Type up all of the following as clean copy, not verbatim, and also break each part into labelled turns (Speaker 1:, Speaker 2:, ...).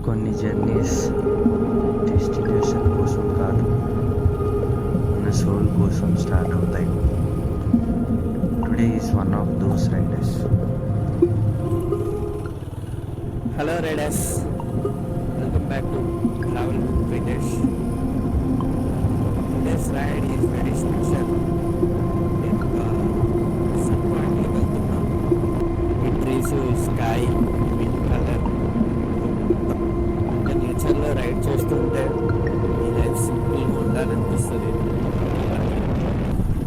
Speaker 1: కొన్ని journeys destination కోసం కాదు, మన సోల్ కోసం స్టార్ట్ అవుతాయి. Today is one of those riders.
Speaker 2: Hello riders, welcome back to travel with today's ride is very special. Sun పాయింట్కి వెళ్తున్నాం. ఈ ట్రీస్, స్కై, గ్రీన్ కలర్, ఇంకా నేచర్లో రైడ్ చేస్తుంటే ఈ లైఫ్ సింపుల్గా ఉండాలనిపిస్తుంది.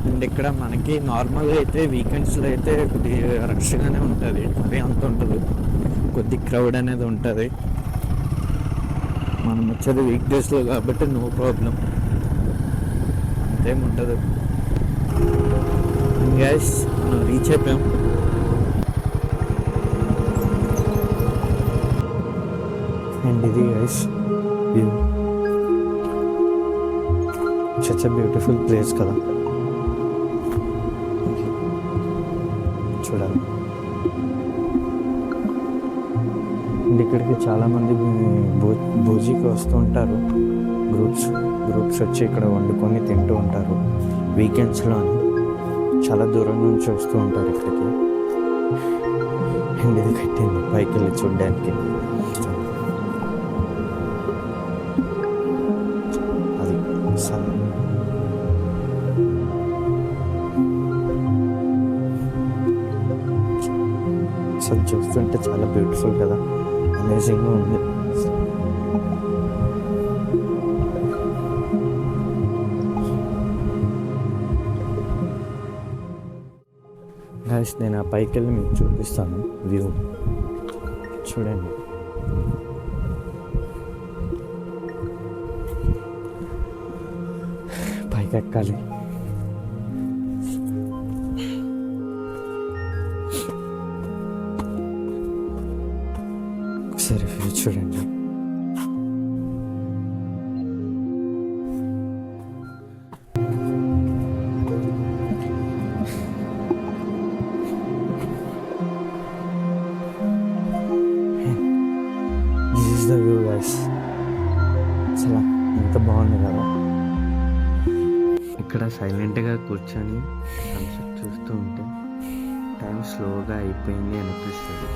Speaker 2: అండ్ ఇక్కడ మనకి నార్మల్గా అయితే వీకెండ్స్లో అయితే కొద్దిగా రష్గానే ఉంటుంది, అదే అంత ఉంటుంది, కొద్ది క్రౌడ్ అనేది ఉంటుంది. మనం వచ్చేది వీక్ డేస్లో కాబట్టి నో ప్రాబ్లం, అంతేముంటుంది. గ్యాస్ మనం రీచ్ అయిపోయాం. అండ్ ఇది guys view, such a beautiful place కదా, చూడాలి. అండ్ ఇక్కడికి చాలామంది భోజీకి వస్తూ ఉంటారు. గ్రూప్స్ వచ్చి ఇక్కడ వండుకొని తింటూ ఉంటారు. వీకెండ్స్లో చాలా దూరం నుంచి వస్తూ ఉంటారు ఇక్కడికి. అండ్ ఇది కట్టింది పైకి వెళ్ళి చూడడానికి. అది సన్. అసలు చూస్తుంటే చాలా బ్యూటిఫుల్ కదా, అమేజింగ్గా ఉంది. గైస్ నేను ఆ పైకి వెళ్ళి మీకు చూపిస్తాను వ్యూ, చూడండి. పైకి ఎక్కాలి. ఒకసారి వ్యూ చూడండి. This is the view guys. అసలు ఎంత బాగుంది కదా.
Speaker 1: ఇక్కడ సైలెంట్గా కూర్చొని సన్సెట్ చూస్తూ ఉంటే టైం స్లోగా అయిపోయింది అనిపిస్తుంది.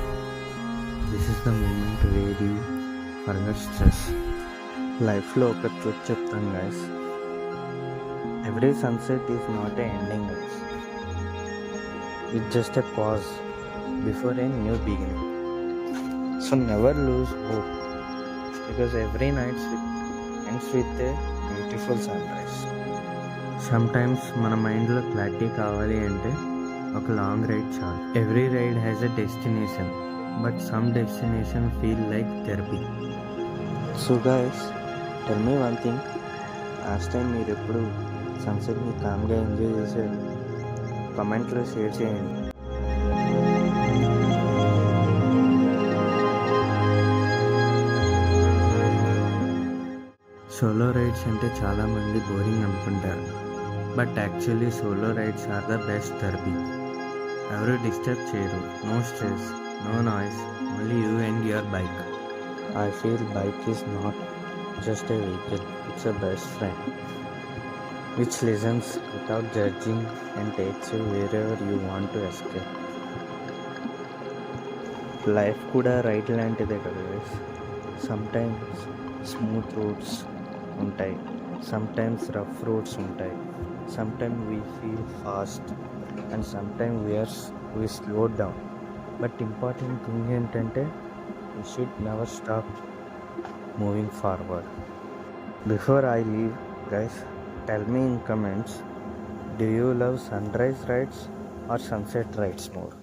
Speaker 1: This is the moment where you forget stress. లైఫ్లో ఒక ట్రిక్ చెప్తాను guys. Every sunset is not a ending guys, it's just a pause before a new beginning. So never lose hope, because every night ends with a beautiful sunrise. Sometimes మన మైండ్లో clarity కావాలి అంటే ఒక long ride చాలు. Every ride has a destination, but some destination feel like therapy. So guys, tell me one thing. Last time మీరు ఎప్పుడు సన్సెట్ని కామ్గా ఎంజాయ్ చేశారు? కమెంట్లో షేర్ చేయండి. సోలో రైడ్స్ అంటే చాలామంది బోరింగ్ అనుకుంటారు, but actually solo rides are the best therapy. ఎవరు డిస్టర్బ్ చేయరు, no stress, no noise, only you and your bike. I feel bike is not just a vehicle, it's a best friend which listens without judging and takes you wherever you want to escape. Life కూడా ride లాంటిదే కదా. Sometimes smooth roads ఉంటాయి, sometimes rough roads ఉంటాయి, sometimes we feel fast and sometimes we slow down. But important thing ఏంటంటే we should never stop moving forward. Before I leave guys, tell me in comments, do you love sunrise rides or sunset rides more?